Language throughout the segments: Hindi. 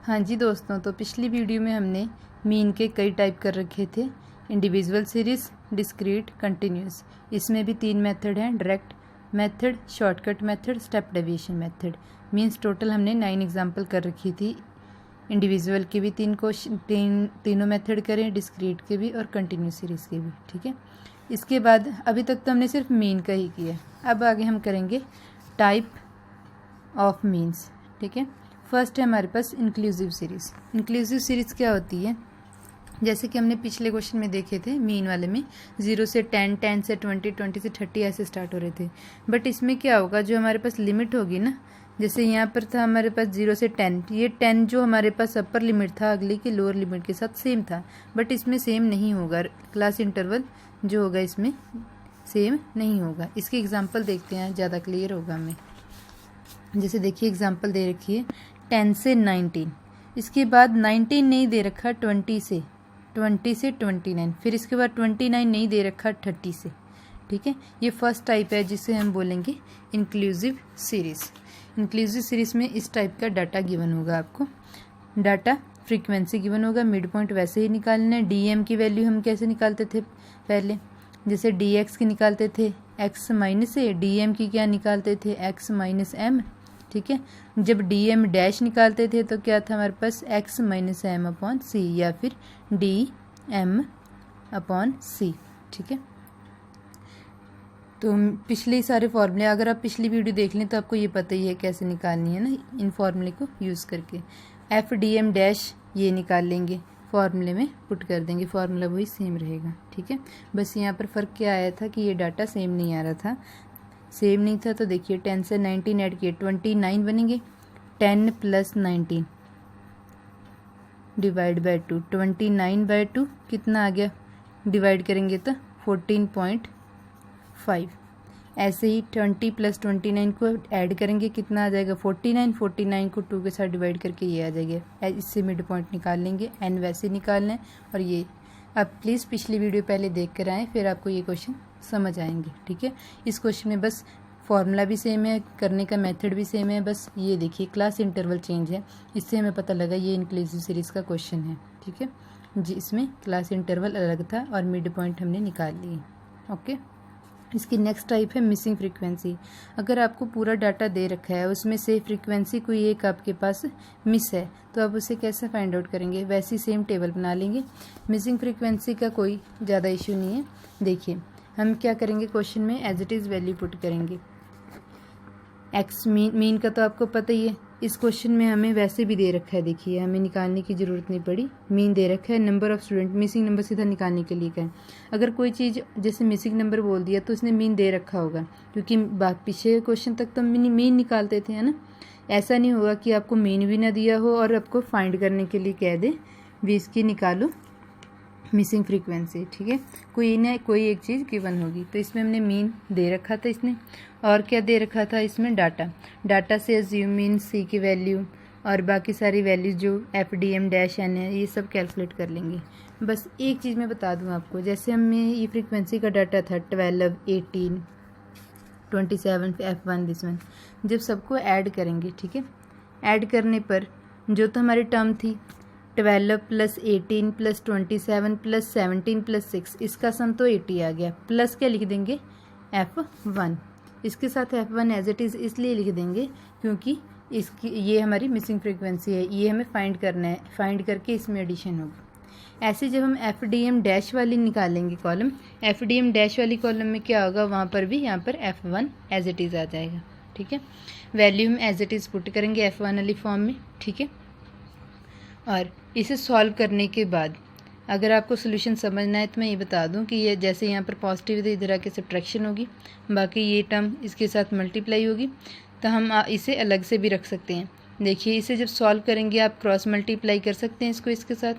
हाँ जी दोस्तों, तो पिछली वीडियो में हमने मीन के कई टाइप कर रखे थे। Individual series, discrete, continuous. इसमें भी 3 मेथड हैं, direct method, shortcut method, step deviation method. Means total हमने 9 एग्जांपल कर रखी थी। इंडिविजुअल के भी 3 क्वेश्चन, तीनों मेथड करें, डिस्क्रीट के भी और कंटिन्यूस सीरीज़ के भी। ठीक है, इसके बाद अभी तक तो हमने सिर्फ मीन का ही किया। अब आगे हम करेंगे टाइप ऑफ मीन्स। ठीक है, फर्स्ट है हमारे पास इंक्लूसिव सीरीज़। इंक्लूसिव सीरीज़ क्या होती है? जैसे कि हमने पिछले क्वेश्चन में देखे थे, मीन वाले में 0 से 10, 10 से 20, 20 से 30 ऐसे स्टार्ट हो रहे थे। बट इसमें क्या होगा, जो हमारे पास लिमिट होगी ना, जैसे यहाँ पर था हमारे पास 0 से 10, ये 10 जो हमारे पास अपर लिमिट था अगले की लोअर लिमिट के साथ सेम था, बट इसमें सेम नहीं होगा। क्लास इंटरवल जो होगा इसमें सेम नहीं होगा। इसकी एग्जाम्पल देखते हैं, ज़्यादा क्लियर होगा हमें। जैसे देखिए एग्जाम्पल दे रखी है 10 से 19, इसके बाद 19 नहीं दे रखा 20 से 29, फिर इसके बाद 29 नहीं दे रखा 30 से। ठीक है, ये फर्स्ट टाइप है जिसे हम बोलेंगे इंक्लूसिव सीरीज़। इंक्लूसिव सीरीज़ में इस टाइप का डाटा गिवन होगा आपको। डाटा फ्रीक्वेंसी गिवन होगा, मिड पॉइंट वैसे ही निकालना है। डीएम की वैल्यू हम कैसे निकालते थे पहले, जैसे डीएक्स की निकालते थे एक्स माइनस ए, डीएम की क्या निकालते थे एक्स माइनस एम। ठीक है, जब डी एम डैश निकालते थे तो क्या था हमारे पास एक्स माइनस एम अपॉन सी, या फिर डी एम अपॉन सी। ठीक है, तो पिछले सारे फॉर्मूले अगर आप पिछली वीडियो देख लें तो आपको ये पता ही है कैसे निकालनी है ना, इन फॉर्मूले को यूज़ करके। एफ डी एम डैश ये निकाल लेंगे, फॉर्मूले में पुट कर देंगे, फार्मूला वही सेम रहेगा। ठीक है, बस यहाँ पर फ़र्क क्या आया था कि ये डाटा सेम नहीं आ रहा था। सेम नहीं था तो देखिए 10 से 19 ऐड किए 29 बनेंगे। 10 प्लस 19 डिवाइड बाय 2, 29 बाय 2 कितना आ गया, डिवाइड करेंगे तो 14.5। ऐसे ही 20 प्लस 29 को ऐड करेंगे कितना आ जाएगा 49, 49 को 2 के साथ डिवाइड करके ये आ जाएगा। इससे मिड पॉइंट निकाल लेंगे, एन वैसे निकालना है। और ये आप प्लीज़ पिछली वीडियो पहले देख कर आएँ, फिर आपको ये क्वेश्चन समझ आएंगे। ठीक है, इस क्वेश्चन में बस फॉर्मूला भी सेम है, करने का मेथड भी सेम है, बस ये देखिए क्लास इंटरवल चेंज है, इससे हमें पता लगा ये इंक्लूसिव सीरीज़ का क्वेश्चन है। ठीक है जी, इसमें क्लास इंटरवल अलग था और मिड पॉइंट हमने निकाल लिए। ओके, इसकी नेक्स्ट टाइप है मिसिंग फ्रीक्वेंसी। अगर आपको पूरा डाटा दे रखा है, उसमें से फ्रीक्वेंसी कोई एक आपके पास मिस है, तो आप उसे कैसे फाइंड आउट करेंगे? वैसी सेम टेबल बना लेंगे। मिसिंग फ्रीक्वेंसी का कोई ज़्यादा इशू नहीं है। देखिए हम क्या करेंगे, क्वेश्चन में as it is value put करेंगे। एक्स मीन का तो आपको पता ही है, इस क्वेश्चन में हमें वैसे भी दे रखा है, देखिए हमें निकालने की ज़रूरत नहीं पड़ी। मीन दे रखा है, number of student, missing number सीधा निकालने के लिए कहें। अगर कोई चीज़ जैसे मिसिंग नंबर बोल दिया तो उसने मीन दे रखा होगा, क्योंकि पिछले क्वेश्चन तक तो मीन निकालते थे, है ना। ऐसा नहीं होगा कि आपको मीन भी ना दिया हो और आपको फाइंड करने के लिए कह दे भी इसकी निकालो मिसिंग फ्रीक्वेंसी। ठीक है, कोई ना कोई एक चीज़ गिवन होगी। तो इसमें हमने मीन दे रखा था इसने, और क्या दे रखा था इसमें डाटा से अज्यूम मीन सी की वैल्यू और बाकी सारी वैल्यूज जो f d m dash n है ये सब कैलकुलेट कर लेंगे। बस एक चीज़ मैं बता दूं आपको, जैसे हमें ये फ्रीक्वेंसी का डाटा था 12, 18, 27 F1 दिस वन, जब सबको ऐड करेंगे, ठीक है, ऐड करने पर जो तो हमारी टर्म थी 12 प्लस 18 प्लस 27 प्लस 17 प्लस 6, इसका सम तो 80 आ गया। प्लस क्या लिख देंगे F1, इसके साथ F1 एज इट इज़ इसलिए लिख देंगे क्योंकि इसकी ये हमारी मिसिंग फ्रीक्वेंसी है, ये हमें फाइंड करना है, फाइंड करके इसमें एडिशन होगी। ऐसे जब हम एफ डी एम डैश वाली निकालेंगे column, f d m dash वाली कॉलम में क्या होगा, वहाँ पर भी यहाँ पर F1 एज इट इज़ आ जाएगा। ठीक है, वैल्यू हम एज इट इज़ पुट करेंगे F1 वाली फॉर्म में। ठीक है, और इसे सॉल्व करने के बाद अगर आपको सोल्यूशन समझना है तो मैं ये बता दूं कि ये जैसे यहाँ पर पॉजिटिव है तो इधर आके सब्ट्रैक्शन होगी, बाकी ये टर्म इसके साथ मल्टीप्लाई होगी, तो हम इसे अलग से भी रख सकते हैं। देखिए इसे जब सॉल्व करेंगे आप क्रॉस मल्टीप्लाई कर सकते हैं, इसको इसके साथ,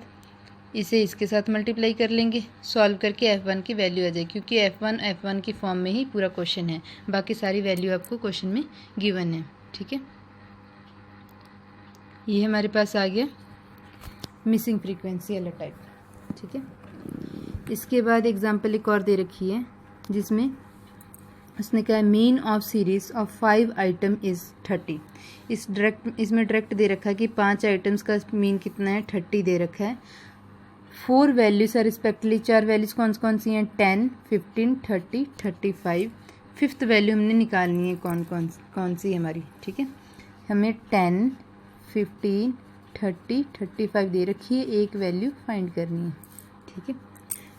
इसे इसके साथ मल्टीप्लाई कर लेंगे, सॉल्व करके F1 की वैल्यू आ जाएगी, क्योंकि F1 की फॉर्म में ही पूरा क्वेश्चन है, बाकी सारी वैल्यू आपको क्वेश्चन में गिवन है। ठीक है, ये हमारे पास आ गया मिसिंग फ्रीक्वेंसी वाला टाइप। ठीक है, इसके बाद एग्जांपल एक और दे रखी है जिसमें उसने कहा mean of series of 5 item is 30। इसमें डायरेक्ट दे रखा है कि 5 आइटम्स का मीन कितना है, 30 दे रखा है। 4 वैल्यूज आर रिस्पेक्टिवली, 4 वैल्यूज कौन कौन सी हैं, 10, 15, 30, 35। 5th वैल्यू हमने निकालनी है कौन सी है हमारी, ठीक है। हमें 10, 15, 30, 35 दे रखी है, एक वैल्यू फाइंड करनी है, ठीक है।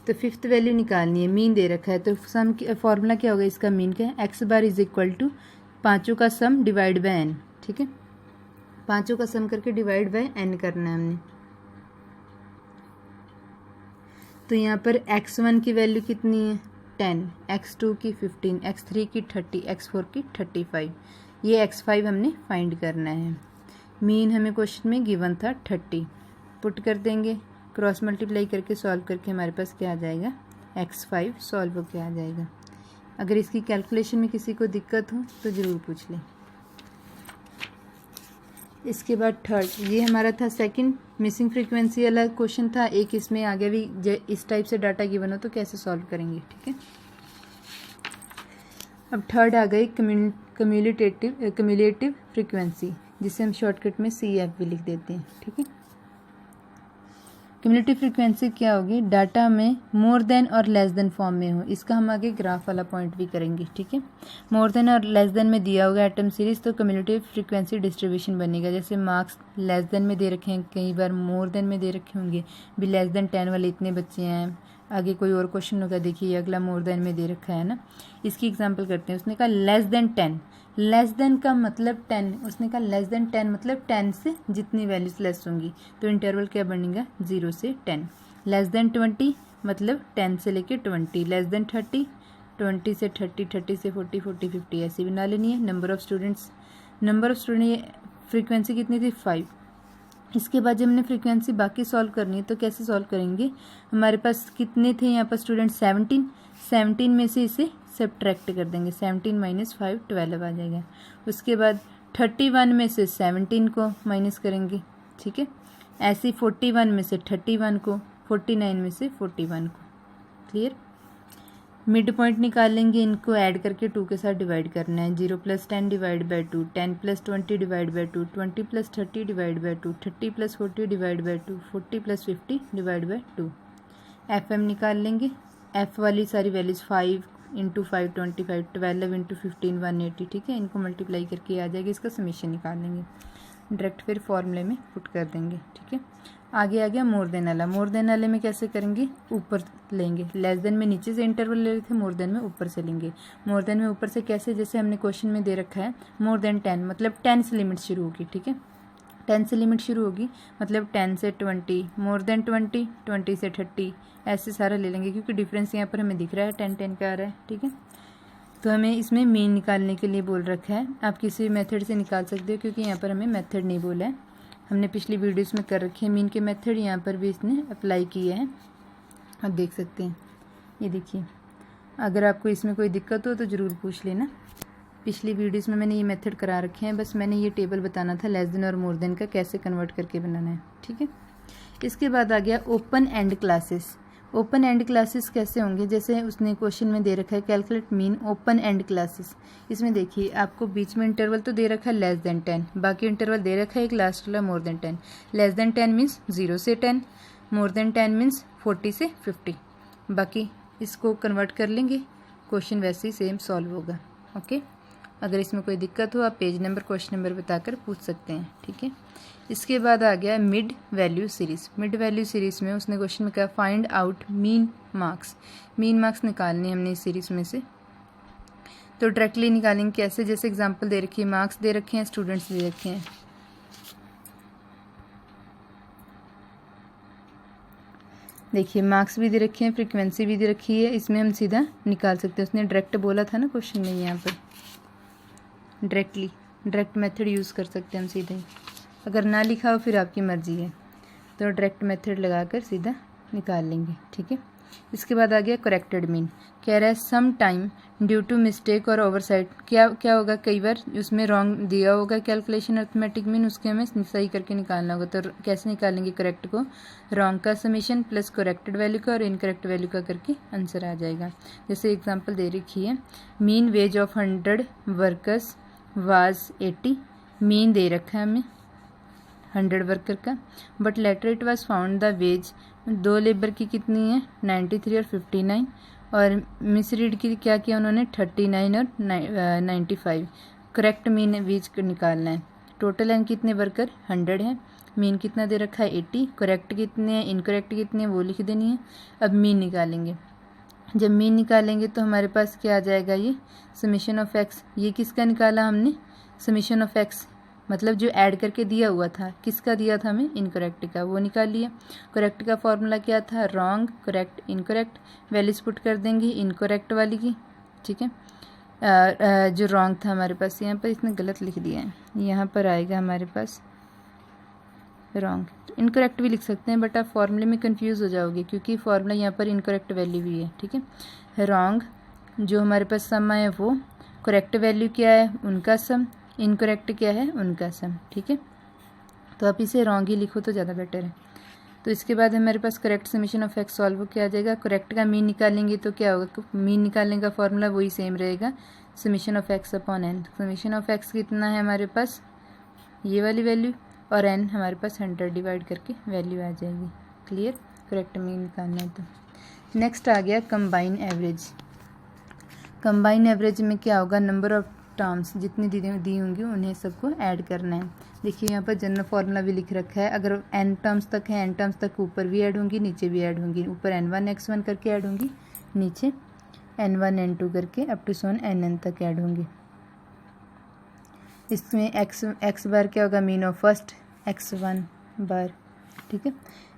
तो 5th वैल्यू निकालनी है, मीन दे रखा है, तो सम फॉर्मूला क्या होगा इसका, मीन का x bar is equal to 5 का सम डिवाइड बाय n, ठीक है। 5 का सम करके डिवाइड बाय n करना है हमने। तो यहाँ पर x1 की वैल्यू कितनी है, 10, x2 की 15, x3 की 30, x4 की 35, ये x5 हमने फाइंड करना है। मीन हमें क्वेश्चन में गिवन था 30, पुट कर देंगे, क्रॉस मल्टीप्लाई करके सॉल्व करके हमारे पास क्या आ जाएगा, x5 सॉल्व होकर आ जाएगा। अगर इसकी कैलकुलेशन में किसी को दिक्कत हो तो ज़रूर पूछ लें। इसके बाद थर्ड, ये हमारा था सेकंड मिसिंग फ्रीक्वेंसी वाला क्वेश्चन था। एक इसमें आगे भी इस टाइप से डाटा गिवन हो तो कैसे सॉल्व करेंगे, ठीक है। अब थर्ड आ गई कम्युलेटिव फ्रीक्वेंसी, जिसे हम शॉर्टकट में CF भी लिख देते हैं, ठीक है। कम्युलेटिव फ्रीक्वेंसी क्या होगी, डाटा में मोर देन और लेस देन फॉर्म में हो। इसका हम आगे ग्राफ वाला पॉइंट भी करेंगे, ठीक है। मोर देन और लेस देन में दिया होगा एटम सीरीज, तो कम्युलेटिव फ्रीक्वेंसी डिस्ट्रीब्यूशन बनेगा। जैसे मार्क्स लेस देन में दे रखे हैं, कई बार मोर देन में दे रखे होंगे, भी लेस देन 10 वाले इतने बच्चे हैं। आगे कोई और क्वेश्चन होगा, देखिए अगला मोर देन में दे रखा है ना। इसकी एग्जांपल करते हैं। उसने कहा लेस देन 10, लेस देन का मतलब 10, उसने कहा लेस देन 10 मतलब 10 से जितनी वैल्यूज लेस होंगी, तो इंटरवल क्या बनेगा, 0 से 10। लेस देन 20 मतलब 10 से लेके 20। लेस देन 30, 20 से 30, 30 से 40, 40, 50 ऐसी बना लेनी है। नंबर ऑफ स्टूडेंट फ्रीक्वेंसी कितनी थी, 5। इसके बाद जब हमने फ्रीक्वेंसी बाकी सॉल्व करनी है तो कैसे सॉल्व करेंगे, हमारे पास कितने थे यहाँ पर स्टूडेंट, 17 में से इसे सब्ट्रैक्ट कर देंगे, 17 - 5 12 आ जाएगा। उसके बाद 31 में से 17 को माइनस करेंगे, ठीक है। ऐसे 41 में से 31 को, 49 में से 41 को, क्लियर। मिड पॉइंट निकाल लेंगे, इनको ऐड करके 2 के साथ डिवाइड करना है। 0 + 10 divide by 2, 10 + 20 divide by 2, 20 + 30 divide by 2, 30 + 40 divide by 2, 40 + 50 divide by 2। FM निकाल लेंगे। F वाली सारी वैल्यूज 5 × 5 25, 12 × 15 180, ठीक है। इनको मल्टीप्लाई करके आ जाएगी, इसका समीशन निकाल लेंगे, डायरेक्ट फिर फॉर्मूले में पुट कर देंगे, ठीक है। आगे आ गया मोर देन वाला। मोर देन वाले में कैसे करेंगे, ऊपर लेंगे। लेस देन में नीचे से इंटरवल ले रहे थे, मोर देन में ऊपर से लेंगे। मोर देन में ऊपर से कैसे, जैसे हमने क्वेश्चन में दे रखा है मोर देन 10 मतलब 10 से लिमिट शुरू होगी, ठीक है। 10 से लिमिट शुरू होगी मतलब 10 से 20, मोर देन 20, 20 से 30, ऐसे सारा ले लेंगे, क्योंकि डिफरेंस यहाँ पर हमें दिख रहा है 10 का आ रहा है, ठीक है। तो हमें इसमें मीन निकालने के लिए बोल रखा है। आप किसी भी मेथड से निकाल सकते हो, क्योंकि यहाँ पर हमें मेथड नहीं बोला है, हमने पिछली वीडियोस में कर रखे हैं मीन के मेथड, यहाँ पर भी इसने अप्लाई किया है, आप देख सकते हैं। ये देखिए, अगर आपको इसमें कोई दिक्कत हो तो ज़रूर पूछ लेना। पिछली वीडियोस में मैंने ये मेथड करा रखे हैं, बस मैंने ये टेबल बताना था लेस देन और मोर देन का कैसे कन्वर्ट करके बनाना है, ठीक है। इसके बाद आ गया open and classes. Open and classes कैसे होंगे, जैसे उसने क्वेश्चन में दे रखा है calculate mean open and classes. इसमें देखिए आपको बीच में इंटरवल तो दे रखा है लेस देन 10, बाकी इंटरवल दे रखा है एक लास्ट वाला more than 10। Less than 10 means 0 से 10, मोर देन 10 मीन्स 40 से 50। बाकी इसको कन्वर्ट कर लेंगे, क्वेश्चन वैसे ही सेम सॉल्व होगा, ओके। अगर इसमें कोई दिक्कत हो आप पेज नंबर, क्वेश्चन नंबर बताकर पूछ सकते हैं, ठीक है। इसके बाद आ गया mid value series. Mid value series में उसने क्वेश्चन में कहा find out mean marks. Mean marks निकालने हमने इस सीरीज़ में से, तो डायरेक्टली निकालेंगे कैसे, जैसे एग्जांपल दे रखी है, मार्क्स दे रखे हैं, स्टूडेंट्स दे रखे हैं। देखिए मार्क्स भी दे रखे हैं, फ्रीक्वेंसी भी दे रखी है, इसमें हम सीधा निकाल सकते हैं। उसने डायरेक्ट बोला था ना क्वेश्चन में, यहाँ पर डायरेक्ट मेथड यूज़ कर सकते हैं हम सीधे। अगर ना लिखा हो फिर आपकी मर्ज़ी है, तो डायरेक्ट मेथड लगाकर सीधा निकाल लेंगे, ठीक है। इसके बाद आ गया करेक्टेड मीन, कह रहा है some time due to mistake और ओवरसाइट, क्या होगा, कई बार उसमें रॉन्ग दिया होगा कैलकुलेशन अर्थमेटिक मीन, उसके हमें सही करके निकालना होगा। तो कैसे निकालेंगे करेक्ट को, रॉन्ग का समीशन प्लस करेक्टेड वैल्यू का और इनकरेक्ट वैल्यू का करके आंसर आ जाएगा। जैसे एग्जांपल दे रखी है, mean ways of 100 workers was 80, mean they रखा है हमें 100 वर्कर का, but later it was found the ways, 2 labour की कितनी है 93 और 59, और मिसरीड की क्या किया उन्होंने 39 और 95। करेक्ट मीन वेज निकालना है। टोटल है कितने वर्कर 100 है, मीन कितना दे रखा है 80, करेक्ट कितने हैं इनकरेक्ट कितने हैं वो लिख देनी है। अब मीन निकालेंगे, जब मीन निकालेंगे तो हमारे पास क्या आ जाएगा, ये समीशन ऑफ एक्स, ये किसका निकाला हमने, समीशन ऑफ एक्स मतलब जो ऐड करके दिया हुआ था, किसका दिया था हमें, इनकरेक्ट का, वो निकाल लिया। करेक्ट का फॉर्मूला क्या था, wrong correct incorrect, values put कर देंगे इनकरेक्ट वाली की, ठीक है। जो रॉन्ग था हमारे पास, यहाँ पर इसने गलत लिख दिया है, यहाँ पर आएगा हमारे पास रॉन्ग, इनकरेक्ट भी लिख सकते हैं बट आप फॉर्मूले में कंफ्यूज हो जाओगे क्योंकि फॉर्मूला यहाँ पर इनकरेक्ट वैल्यू भी है, ठीक है। रॉन्ग जो हमारे पास सम है वो, करेक्ट वैल्यू क्या है उनका सम, इनकरेक्ट क्या है उनका सम, ठीक है। तो आप इसे रॉन्ग ही लिखो तो ज़्यादा बेटर है। तो इसके बाद हमारे पास correct summation of X solve क्या आ जाएगा, करेक्ट का मीन निकालेंगे तो क्या होगा, मीन निकालने का फॉर्मूला वही सेम रहेगा, summation of x upon n. Summation of x कितना है हमारे पास, ये वाली वैल्यू, और एन हमारे पास 100 डिवाइड करके वैल्यू आ जाएगी। क्लियर, करेक्ट मीन निकालना है तो। नेक्स्ट आ गया कंबाइन एवरेज। कंबाइन एवरेज में क्या होगा, नंबर ऑफ टर्म्स जितनी दी होंगी उन्हें सबको ऐड करना है। देखिए यहाँ पर जनरल फॉर्मूला भी लिख रखा है, अगर n टर्म्स तक है, n टर्म्स तक ऊपर भी ऐड होंगी नीचे भी ऐड होंगी, ऊपर n1 x1 करके ऐड होंगी, नीचे n1 n2 करके अप टू सोन nn तक ऐड होंगी। इसमें x बार क्या होगा, मीन ऑफ फर्स्ट, x1 बार, ठीक है,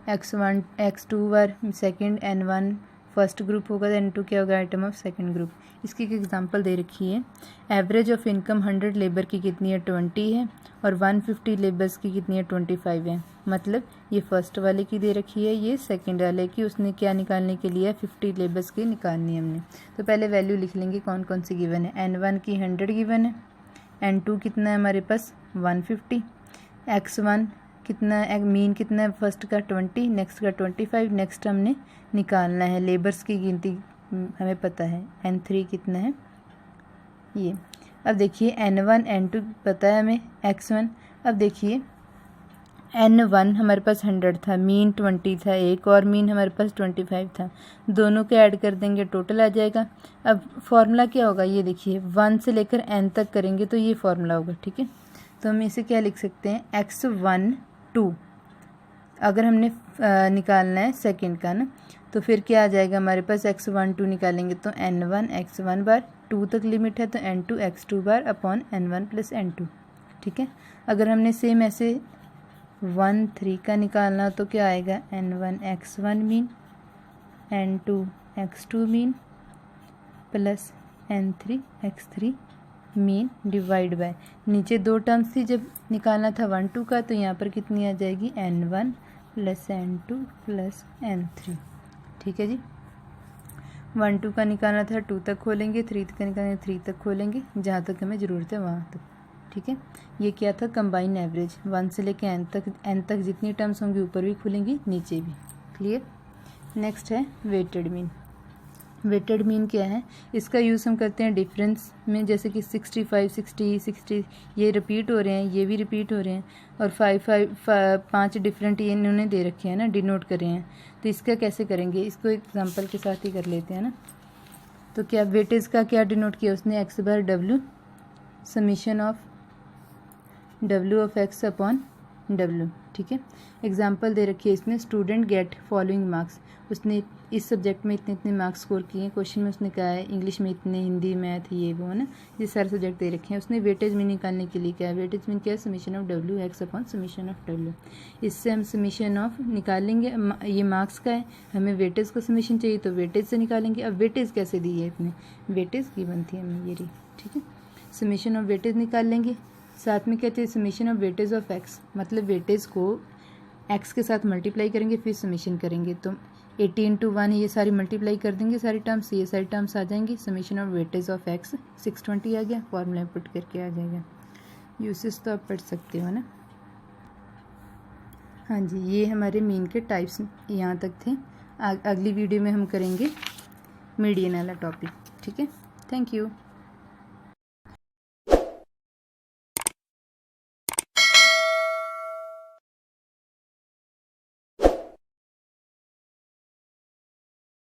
x1 x2 बार सेकेंड, n1 फर्स्ट ग्रुप होगा, n2 क्या होगा, आइटम ऑफ सेकेंड ग्रुप। इसकी एक एग्जांपल दे रखी है, एवरेज ऑफ इनकम 100 लेबर की कितनी है 20 है, और 150 लेबर्स की कितनी है 25 है। मतलब ये फर्स्ट वाले की दे रखी है, ये सेकंड वाले की, उसने क्या निकालने के लिए 50 लेबर्स की निकालनी है हमने। तो पहले वैल्यू लिख लेंगे कौन कौन सी गिवन है, n1 की 100 गिवन है, n2 कितना है हमारे पास 150, x1 कितना है, मीन कितना है फर्स्ट का 20, नेक्स्ट का 25, नेक्स्ट हमने निकालना है लेबर्स की गिनती, हमें पता है n3 कितना है ये। अब देखिए n1 n2 पता है हमें, x1, अब देखिए n1 हमारे पास 100 था, मीन 20 था, एक और मीन हमारे पास 25 था, दोनों के ऐड कर देंगे टोटल आ जाएगा। अब फॉर्मूला क्या होगा, ये देखिए 1 से लेकर n तक करेंगे तो ये फॉर्मूला होगा, ठीक है। तो हम इसे क्या लिख सकते हैं, x1 2, अगर हमने निकालना है सेकंड का ना, तो फिर क्या आ जाएगा हमारे पास, x1 2 निकालेंगे तो n1 x1 बार, 2 तक लिमिट है तो n2 x2 bar upon n1 plus n2, ठीक है। अगर हमने सेम ऐसे 1 3 का निकालना तो क्या आएगा, n1 x1 mean, n2 x2 mean plus n3 x3 mean divide by, नीचे 2 टर्म्स थी जब निकालना था 1 2 का, तो यहाँ पर कितनी आ जाएगी n1 plus n2 plus n3, ठीक है जी। 1 2 का निकालना था 2 तक खोलेंगे, 3 का निकालना 3 तक खोलेंगे, जहाँ तक हमें ज़रूरत है वहाँ तक, ठीक है। ये क्या था, कंबाइन एवरेज, 1 से लेकर n तक जितनी टर्म्स होंगी ऊपर भी खुलेंगी नीचे भी। क्लियर। नेक्स्ट है वेटेड मीन। वेटेड मीन क्या है, इसका यूज़ हम करते हैं डिफरेंस में, जैसे कि 65 60 ये रिपीट हो रहे हैं, ये भी रिपीट हो रहे हैं, और 5 डिफरेंट ये इन्होंने दे रखे हैं ना, डिनोट कर रहे हैं। तो इसका कैसे करेंगे, इसको एग्जांपल के साथ ही कर लेते हैं ना। तो क्या वेटेज का क्या डिनोट किया उसने, x bar w, summation of w of x upon w, ठीक है। एग्जाम्पल दे रखी है इसमें, स्टूडेंट गेट फॉलोइंग मार्क्स, उसने इस सब्जेक्ट में इतने मार्क्स स्कोर किए हैं, क्वेश्चन में उसने कहा है इंग्लिश में इतने, हिंदी मैथ ये वो है ना, ये सारे सब्जेक्ट दे रखे हैं। उसने वेटेज में निकालने के लिए क्या है, वेटेज में क्या है, summation of w x upon summation of w। इससे हम समीशन ऑफ निकालेंगे, ये मार्क्स का है, हमें वेटेज का समीशन चाहिए तो वेटेज से निकालेंगे। अब वेटेज कैसे दी है इसमें, वेटेज गिवन थी हमें ये रही, ठीक है। समीशन ऑफ वेटेज निकाल लेंगे, साथ में क्या चाहिए, summation of weightage of x, मतलब वेटेज को x के साथ मल्टीप्लाई करेंगे फिर समीशन करेंगे। तो 80 इंटू 1 ये सारी मल्टीप्लाई कर देंगे सारी टर्म्स, ये सारी टर्म्स आ जाएंगी। Summation of weightage of x 620 आ गया, फॉर्मूला पुट करके आ जाएगा। यूसेस तो आप पढ़ सकते हो ना। हाँ जी, ये हमारे मीन के टाइप्स यहाँ तक थे। अगली वीडियो में हम करेंगे मीडियन वाला टॉपिक। ठीक है, थैंक यू।